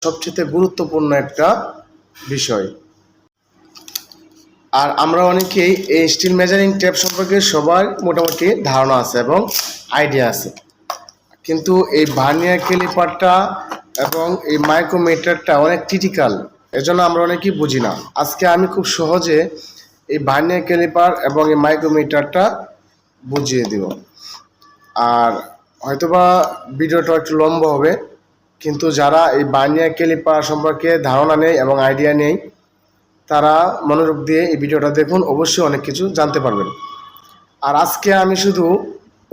সবচেয়ে গুরুত্বপূর্ণ একটা বিষয়। আর আমরা অনেকেই এই স্টিল মেজারিং টেপ সম্পর্কে সবার মোটামুটি ধারণা আছে এবং আইডিয়া আছে, কিন্তু এই ভার্নিয়ার ক্যালিপারটা এবং এই মাইক্রোমিটারটা অনেক ক্রিটিক্যাল, এজন্য আমরা অনেকেই বুঝি না। আজকে আমি খুব সহজে এই ভার্নিয়ার ক্যালিপার এবং এই মাইক্রোমিটারটা বুঝিয়ে দিব। আর হয়তোবা ভিডিওটা একটু লম্বা হবে, কিন্তু যারা এই ভার্নিয়ার ক্যালিপার সম্পর্কে ধারণা নেই এবং আইডিয়া নেই তারা মনোযোগ দিয়ে এই ভিডিওটা দেখুন, অবশ্যই অনেক কিছু জানতে পারবেন। আর আজকে আমি শুধু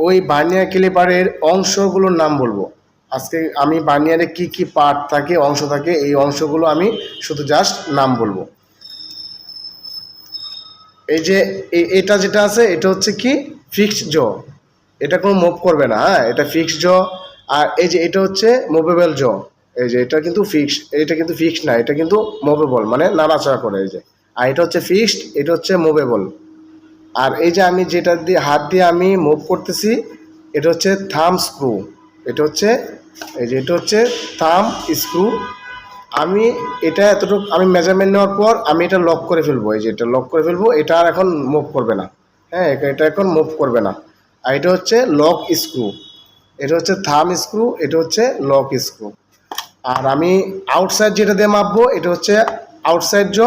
ওই ভার্নিয়ার ক্যালিপারের অংশগুলোর নাম বলবো। আজকে আমি ভার্নিয়ারে কি কি পার্ট থাকে, অংশ থাকে, এই অংশগুলো আমি শুধু জাস্ট নাম বলবো। এই যে এটা যেটা আছে এটা হচ্ছে কি ফিক্সড জ, এটা কোনো মুভ করবে না, হ্যাঁ এটা ফিক্সড জ। আর এই যে এটা হচ্ছে মুভেবল জ, এই যে এটা কিন্তু ফিক্সড, এটা কিন্তু ফিক্সড না, এটা কিন্তু মুভেবল মানে নাড়াচাড়া করে। এই যে আর এটা হচ্ছে ফিক্সড, এটা হচ্ছে মুভেবল। আর এই যে আমি যেটা দিয়ে হাত দিয়ে আমি মুভ করতেছি এটা হচ্ছে থাম স্ক্রু, এটা হচ্ছে এই যে এটা হচ্ছে থাম স্ক্রু। আমি এটা এতটুকু আমি মেজারমেন্ট নেওয়ার পর আমি এটা লক করে ফেলবো, এই যে এটা লক করে ফেলবো, এটা আর এখন মুভ করবে না, হ্যাঁ এটা এখন মুভ করবে না। আর এটা হচ্ছে লক স্ক্রু, এটা হচ্ছে থাম স্ক্রু, এটা হচ্ছে লক স্ক্রু। আর আমি আউটসাইড যেটা দিয়ে মাপবো এটা হচ্ছে আউটসাইড জ।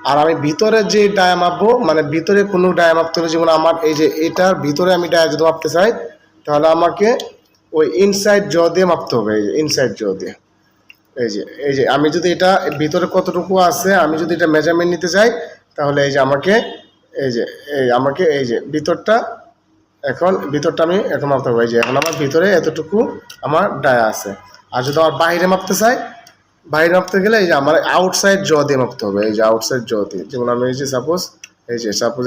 আর আমি ভিতরে যে ডায়া মাপবো, মানে ভিতরে কোনো ডায়া মাপতে হবে, যেমন আমার এই যে এটার ভিতরে আমি ডায়া যদি মাপতে চাই তাহলে আমাকে ওই ইনসাইড জ দিয়ে মাপতে হবে, এই যে ইনসাইড জ দিয়ে। এই যে আমি যদি এটা ভিতরে কতটুকু আছে আমি যদি এটা মেজারমেন্ট নিতে চাই তাহলে এই যে আমাকে এই যে ভিতরটা আমি এখন মাপতে হবে। এই যে এখন আমার ভিতরে এতটুকু আমার ডায়া আছে। আর যদি আমার বাইরে মাপতে চাই, বাইরে মাপতে গেলে এই যে আমার আউটসাইড জ দিয়ে মাপতে হবে, এই যে আউটসাইড জ দিয়ে। যেমন আমি এই যে সাপোজ